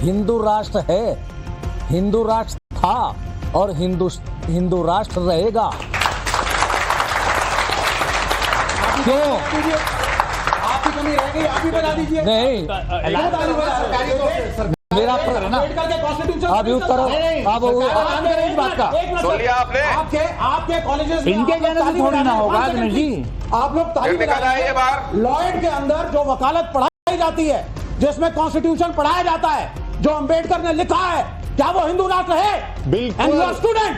हिंदू राष्ट्र है, हिंदू राष्ट्र था और हिंदू राष्ट्र रहेगा। क्यों? आपकी कमी रह गई, आप ही बता दीजिए। नहीं, मेरा अभी उत्तर अब इस बात का सुन लिया आपने। आपके कॉलेजेस इनके कहने से थोड़ी ना होगा जी। आप लोग तारीफ निकल आए ये बाहर। लॉयड के अंदर जो वकालत पढ़ाई जाती है, जिसमें कॉन्स्टिट्यूशन पढ़ाया जाता है, जो अंबेडकर ने लिखा है, क्या वो हिंदू राष्ट्र है? बिल्कुल।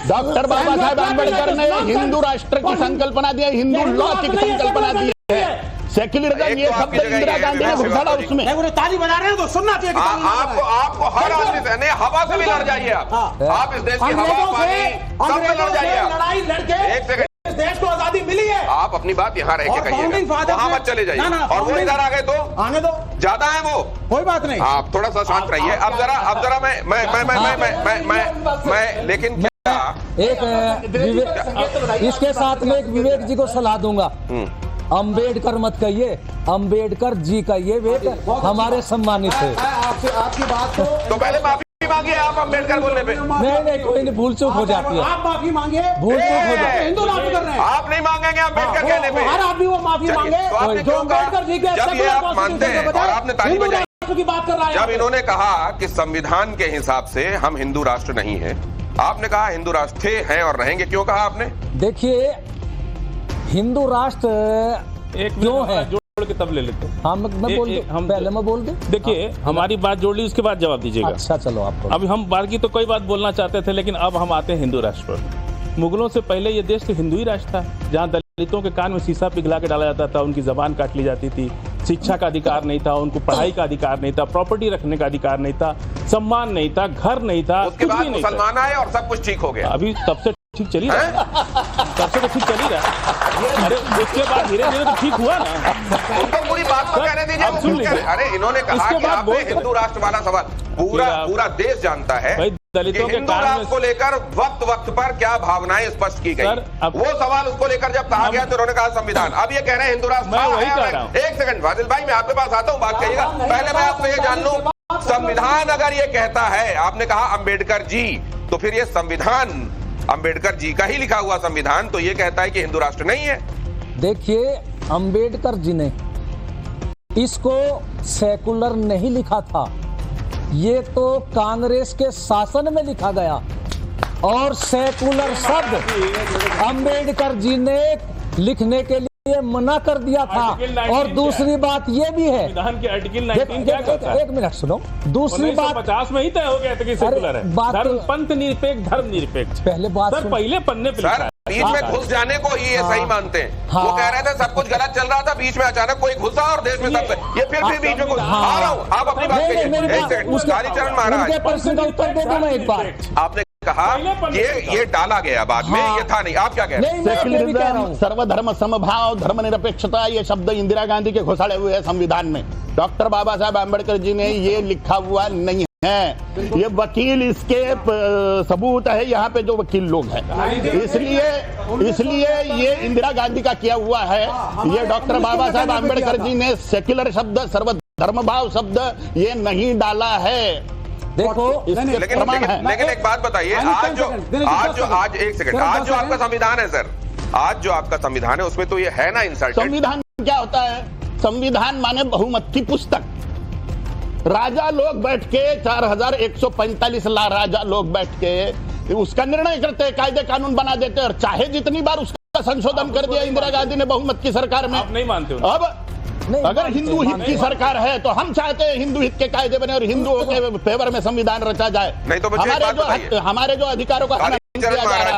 डॉक्टर बाबा साहेब आम्बेडकर ने हिंदू राष्ट्र की संकल्पना दी है, हिंदू लॉ की संकल्पना दी है। सेक्युलरिज्म ये शब्द इंदिरा गांधी ने घुसाड़ा उसमें। ताली बजा रहे हैं तो सुनना चाहिए। आपको हर आदमी से नहीं, हवा से भी लड़ जाइए आप इस देश की हवा पानी सब में लड़ जाइए। लड़ाई लड़के एक सेकंड, इस देश को आजादी मिली है। आप अपनी बात यहाँ रह के कहिए, वहाँ मत चले जाइए। और वो इधर आ गए तो आने दो, ज्यादा है वो, कोई बात नहीं। आप थोड़ा सा शांत रहिए। अब जरा मैं लेकिन एक इसके साथ में एक विवेक जी को सलाह दूंगा, अंबेडकर मत कहिए, अंबेडकर जी कहिए, वे हमारे सम्मानित है। आपकी बात तो पहले माफी मांगिए आप अंबेडकर बोलने पे। नहीं, कोई नहीं, भूल चूक हो जाती है। आप माफी मांगिए, भूल चूक हो जाती है। हिंदू राष्ट्र कर रहे हैं, आप नहीं मांगेंगे अंबेडकर कहने पे। हर आदमी वो माफी मांगे जो अंबेडकर जी के जब ये आप मानते हैं और आपने ताली बजाई की बात कर रहा है। जब इन्होंने कहा कि संविधान के हिसाब से हम हिंदू राष्ट्र नहीं है, आपने कहा हिंदू राष्ट्र थे, हैं और रहेंगे। क्यों कहा आपने? देखिए, हिंदू राष्ट्र क्यों है, जोड़ के तब ले लेते हैं। हम पहले मैं बोल दूं। देखिए, हमारी बात जोड़ ली, उसके बाद जवाब दीजिएगा। अच्छा चलो, आपको अभी हम बाकी तो कोई बात बोलना चाहते थे, लेकिन अब हम आते हैं हिंदू राष्ट्र पर। मुगलों से पहले ये देश तो हिंदू ही राष्ट्र था, जहाँ दलितों के कान में शीशा पिघला के डाला जाता था, उनकी जबान काट ली जाती थी, शिक्षा का अधिकार नहीं था, उनको पढ़ाई का अधिकार नहीं था, प्रॉपर्टी रखने का अधिकार नहीं था, सम्मान नहीं था, घर नहीं था, उसके बाद मुसलमान आए और सब कुछ ठीक हो गया। अभी तब से ठीक चली रहा, तब से तो ठीक चली रहा। अरे उसके बाद धीरे धीरे तो ठीक हुआ ना। उनको पूरी बात को कहने दीजिए। अरे इन्होंने कहा कि आपने हिंदू राष्ट्र वाला सवाल पूरा देश जानता है दलितों के हिंदू राष्ट्र को लेकर वक्त पर क्या भावनाएं स्पष्ट की गई। वो सवाल उसको लेकर जब कहा गया तो उन्होंने कहा संविधान। अब ये कह रहे हैं हिंदू राष्ट्र। मैं वही कह रहा हूं। एक सेकंड फाजिल भाई, मैं आपके पास आता हूं, बात कहिएगा। पहले मैं आपसे ये जान लूं, संविधान अगर ये कहता है, आपने कहा अंबेडकर जी, तो फिर ये संविधान अंबेडकर जी का ही लिखा हुआ संविधान तो ये कहता है कि हिंदू राष्ट्र नहीं है। देखिए, अंबेडकर जी ने इसको सेकुलर नहीं लिखा था, ये तो कांग्रेस के शासन में लिखा गया। और सेकुलर शब्द अंबेडकर जी ने लिखने के लिए मना कर दिया था। और दूसरी बात ये भी है, संविधान के आर्टिकल 19 क्या कहता है? एक मिनट सुनो, दूसरी बात 1950 में ही तय हो गया था कि सेकुलर है, धर्म पंथ निरपेक्ष, धर्म निरपेक्ष। पहले बात सर, पहले पन्ने पे लिखा है। बीच में घुस जाने को ही ये सही मानते हैं। वो कह रहे थे सब कुछ गलत चल रहा था, बीच में अचानक कोई घुसा और देश में सब ये फिर भी बीच में घुस। आ रहा हूँ, आप अपनी बात कहिए। कालीचरण महाराज, प्रश्न का उत्तर दे दूं मैं एक बार। आपने कहा ये डाला गया बाद में, ये था नहीं, आप क्या कह रहे हैं? सेक्युलरिज्म, सर्वधर्म समभाव, धर्मनिरपेक्षता, ये शब्द इंदिरा गांधी के घुसाड़े हुए हैं संविधान में। डॉक्टर बाबा साहेब आम्बेडकर जी ने ये लिखा हुआ नहीं है। ये वकील इसके सबूत है, यहाँ पे जो वकील लोग हैं, इसलिए ये इंदिरा गांधी का किया हुआ है। ये डॉक्टर बाबा साहेब आम्बेडकर जी ने सेक्युलर शब्द, सर्वधर्म भाव शब्द ये नहीं डाला है। देखो, लेकिन एक बात बताइए, आज एक सेकंड, आज जो आपका संविधान है सर, आज जो आपका संविधान है उसमें तो ये है ना इंसल्टेड। संविधान क्या होता है? संविधान माने बहुमत की पुस्तक। राजा लोग बैठ के 4145 राजा लोग बैठ के उसका निर्णय करते हैं, कायदे कानून बना देते हैं, और चाहे जितनी बार उसका संशोधन कर दिया इंदिरा गांधी ने बहुमत की सरकार में। आप नहीं मानते हो? अब अगर हिंदू हित की सरकार है तो हम चाहते हैं हिंदू हित के कायदे बने और हिंदुओं के फेवर में संविधान रचा जाए। नहीं तो हमारे जो अधिकारों का महाराज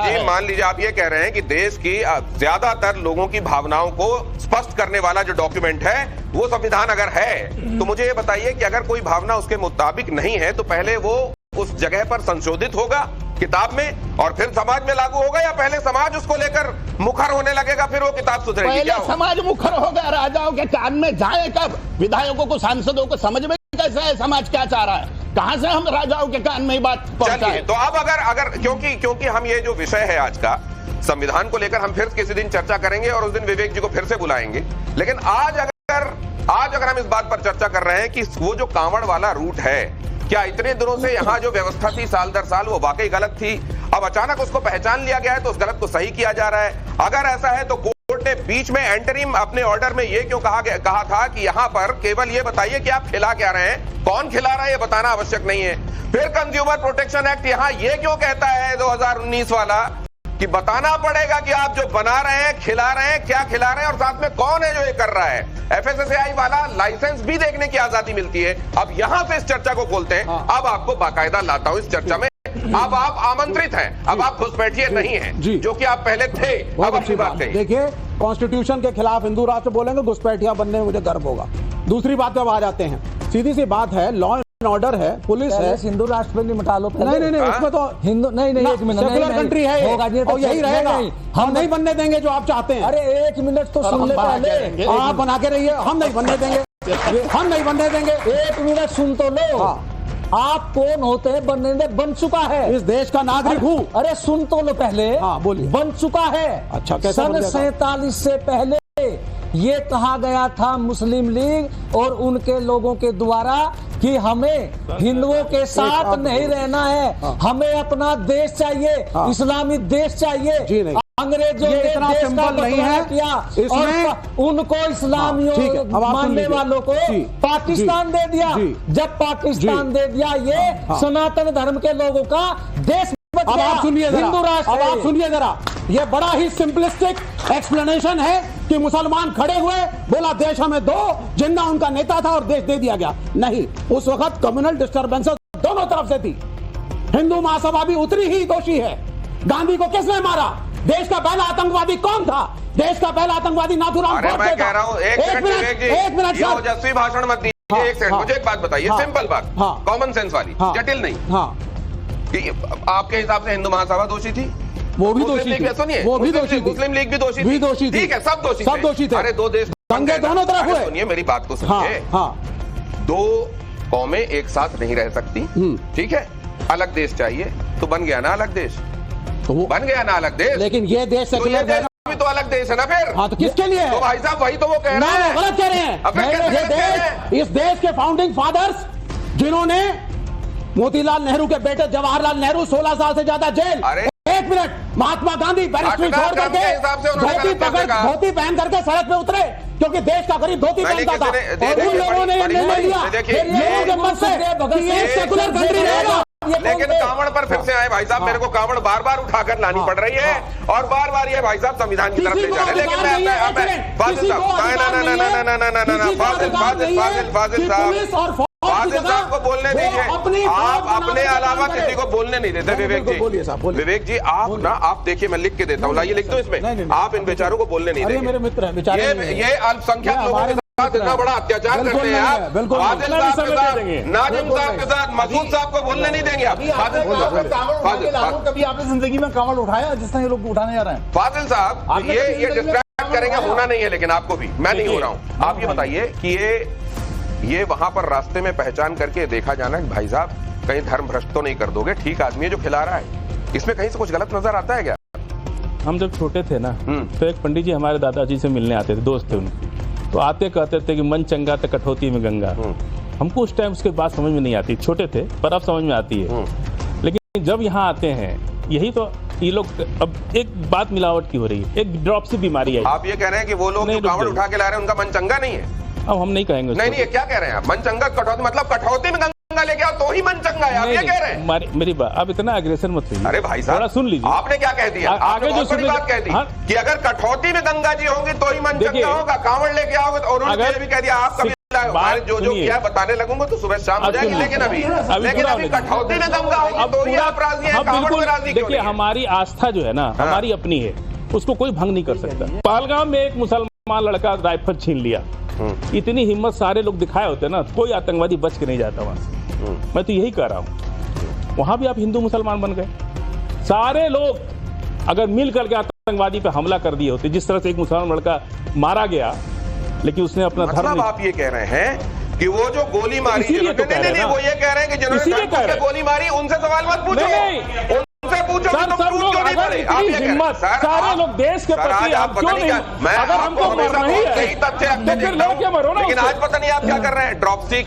जी, मान लीजिए आप ये कह रहे हैं कि देश की ज्यादातर लोगों की भावनाओं को स्पष्ट करने वाला जो डॉक्यूमेंट है वो संविधान अगर है, तो मुझे ये बताइए कि अगर कोई भावना उसके मुताबिक नहीं है तो पहले वो उस जगह पर संशोधित होगा किताब में और फिर समाज में लागू होगा, या पहले समाज उसको लेकर मुखर होने लगेगा फिर वो किताब सुधरेगी? पहले समाज मुखर होगा, राजाओं के कान में जाए कब? विधायकों को, सांसदों को समझ में कैसे है समाज क्या चाह रहा है? कहां से हम राजाओं के कान में बात पहुंचाएं? तो अब अगर क्योंकि हम ये जो विषय है आज का संविधान को लेकर हम फिर किसी दिन चर्चा करेंगे और उस दिन विवेक जी को फिर से बुलाएंगे, लेकिन आज अगर आज अगर हम इस बात पर चर्चा कर रहे हैं कि वो जो कांवड़ वाला रूट है, क्या इतने दिनों से यहाँ जो व्यवस्था थी साल दर साल वो वाकई गलत थी, अब अचानक उसको पहचान लिया गया है तो उस गलत को सही किया जा रहा है? अगर ऐसा है तो कोर्ट ने बीच में एंटरिम अपने ऑर्डर में ये क्यों कहा था कि यहाँ पर केवल ये बताइए कि आप खिला क्या रहे हैं, कौन खिला रहा है ये बताना आवश्यक नहीं है? फिर कंज्यूमर प्रोटेक्शन एक्ट यहाँ ये क्यों कहता है 2019 वाला कि बताना पड़ेगा कि आप जो बना रहे हैं, खिला रहे हैं, क्या खिला रहे हैं और साथ में कौन है जो ये कर रहा है? FSSAI वाला लाइसेंस भी देखने की आजादी मिलती है। अब यहां से इस चर्चा को खोलते हैं। अब आपको बाकायदा लाता हूं इस चर्चा में। अब आप आमंत्रित हैं, अब आप घुसपैठिए नहीं हैं, जो कि आप पहले थे। अब अच्छी बात कही। देखिए, कॉन्स्टिट्यूशन के खिलाफ हिंदू राष्ट्र बोलेंगे, घुसपैठिया बनने में मुझे गर्व होगा। दूसरी बात जब आ जाते हैं, सीधी सी बात है, लॉ एंड ऑर्डर है, पुलिस है। हिंदू राष्ट्र में निपटा लो पहले। नहीं, उसमें तो हिंदू नहीं, एक मिनट, सेकुलर कंट्री है ये, और यही रहेगा। हम नहीं बनने देंगे जो आप चाहते हैं। अरे एक मिनट तो सुन ले पहले। आप बना के रहिए, हम नहीं बनने देंगे, हम नहीं बनने देंगे। एक मिनट सुन तो लो। आप कौन होते हैं बनने में? बन चुका है, इस देश का नागरिक हूँ। अरे सुन तो लो पहले। हाँ बोलिए। बन चुका है। अच्छा, कैसा सन 47 से पहले ये कहा गया था मुस्लिम लीग और उनके लोगों के द्वारा कि हमें हिंदुओं के साथ नहीं रहना है, हमें अपना देश चाहिए, इस्लामी देश चाहिए। अंग्रेजों ने इतना देश का सिंपल नहीं है किया इसमें, और उनको इस्लामियों मानने वालों को पाकिस्तान दे दिया। जब पाकिस्तान दे दिया, ये सनातन धर्म के लोगों का देश बच गया। अब आप सुनिए जरा, हिंदू राष्ट्र। अब आप सुनिए जरा, ये बड़ा ही सिंपलिस्टिक एक्सप्लेनेशन है कि मुसलमान खड़े हुए, बोला देश हमें दो, जिन्ना उनका नेता था और देश दे दिया गया। नहीं, उस वक्त कम्युनल डिस्टर्बेंसेस दोनों तरफ से थी। हिंदू महासभा भी उतनी ही दोषी है। गांधी को किसने मारा? देश का पहला आतंकवादी कौन था? देश का पहला आतंकवादी नाथूराम गोडसे था। मैं कह रहा हूं, एक मिनट ये ओजस्वी भाषण मत दीजिए। एक सेकंड, मुझे एक बात बताइए, सिंपल बात, कॉमन सेंस वाली, जटिल नहीं। आपके हिसाब से हिंदू महासभा दोषी थी? वो भी दोषी थी। सुनिए, वो भी दोषी थी। मुस्लिम लीग भी दोषी थी। ठीक है, सब दोषी थे। अरे दो देश दंगे दोनों तरफ हुए। सुनिए मेरी बात तो सुनिए। दो कौमें एक साथ नहीं रह सकती, ठीक है? अलग देश चाहिए, तो बन गया ना अलग देश, तो वो बन गया ना अलग देश। लेकिन ये देश सेकुलर भी तो अलग देश है ना फिर। हाँ, तो किसके लिए है? तो भाई साहब वही तो वो कह रहे हैं। गलत कह रहे हैं। इस देश के फाउंडिंग फादर्स, जिन्होंने मोतीलाल नेहरू के बेटे जवाहरलाल नेहरू 16 साल से ज्यादा जेल। एक मिनट, महात्मा गांधी बैरिस्ट्री छोड़ करके धोती पहन करके सड़क पे उतरे क्योंकि देश का गरीब धोती पहनता था, और उन लोगों ने ये निर्णय लिया लोगों के मन से कि ये सेकुलर कंट्री रहेगा। लेकिन कांवड़ पर फिर से आए भाई साहब, मेरे को कांवड़ बार बार उठाकर लानी पड़ रही है और बार बार ये भाई साहब संविधान की तरफ ले जा रहे हैं। लेकिन फाजिल साहब को बोलने दीजिए। आप अपने अलावा किसी को बोलने नहीं देते। विवेक जी आप ना, आप देखिए, मैं लिख के देता हूँ, लाइए लिख दो इसमें, आप इन बेचारों को बोलने नहीं देंगे। मेरे मित्र हैं बेचारे, ये अल्पसंख्यक लोगों के साथ इतना बड़ा अत्याचार करते हैं आप। फाजिल साहब के साथ, नाजिम साहब के साथ, मसूद साहब को बोलने नहीं देंगे आप। कभी आपने जिंदगी में कांवड़ उठाया जिस तरह ये लोग उठाने जा रहे हैं? फाजिल साहब ये डिस्ट्रैक्ट करेंगे, होना नहीं है, लेकिन आपको भी, मैं नहीं हो रहा हूँ। आप ये बताइए कि ये वहां पर रास्ते में पहचान करके देखा जाना कि भाई साहब कहीं धर्म भ्रष्ट तो नहीं कर दोगे, ठीक आदमी है जो खिला रहा है, इसमें कहीं से कुछ गलत नजर आता है क्या? हम जब छोटे थे ना, तो एक पंडित जी हमारे दादाजी से मिलने आते थे, दोस्त थे उनके, तो आते कहते थे कि मन चंगा तो कठौती में गंगा। हमको उस टाइम उसके बात समझ में नहीं आती, छोटे थे, पर अब समझ में आती है। लेकिन जब यहाँ आते हैं, यही तो ये लोग, अब एक बात मिलावट की हो रही है, एक ड्रॉप सी बीमारी है। आप ये कह रहे हैं कि वो लोग जो कांवड़ उठा के ला रहे हैं उनका मन चंगा नहीं है? अब हम नहीं कहेंगे। नहीं, ये क्या कह रहे हैं आप? मन चंगा कटौती मतलब कटौती में गंगा लेके आओ तो ही मन चंगा है, आप ये कह रहे हैं? मेरी बात, आप इतना अग्रेसर मत होइए। अरे भाई साहब सुन लीजिए, आपने क्या कह दिया? आगे जो बड़ी बात कह दी कि अगर कटौती में गंगा जी होंगे तो ही मन चंगा होगा, कांवड़ लेके आओगे तो, और उन्होंने भी कह दिया आप कभी जो क्या बताने लगूंगा तो सुबह शाम हो जाएगी। लेकिन अभी कटौती में गंगा होगी तो ही आप राजी हैं, कांवड़ में राजी क्यों नहीं? देखिए, हमारी आस्था जो है ना, हमारी अपनी है, उसको कोई भंग नहीं कर सकता। पहलगाम में एक मुसलमान लड़का राइफल छीन लिया, इतनी हिम्मत सारे लोग दिखाए होते ना, कोई आतंकवादी बच के नहीं जाता वहां से। मैं तो यही कह रहा हूं, वहां भी आप हिंदू मुसलमान बन गए। सारे लोग अगर मिल करके आतंकवादी पे हमला कर दिए होते, जिस तरह से एक मुसलमान लड़का मारा गया, लेकिन उसने अपना मतलब आप ये कह रहे हैं कि वो जो गोली मारी, नहीं, वो ये कह रहे हैं कि जिन्होंने गोली मारी उनसे सवाल मत पूछो, उनसे पूछो नहीं अगर पड़े। आप इतनी ये कह रहे हैं। हिम्मत सर, सारे आप- लोग देश के सर, प्रति आज आप आप पता क्यों नहीं नहीं, क्या- मैं अगर आपको हमको हमेशा मरना ही बहुत है सही तथ्य तो फिर देखता लड़ के मरो ना लेकिन उससे। आज पता नहीं आप क्या कर रहे हैं, ड्रॉपसी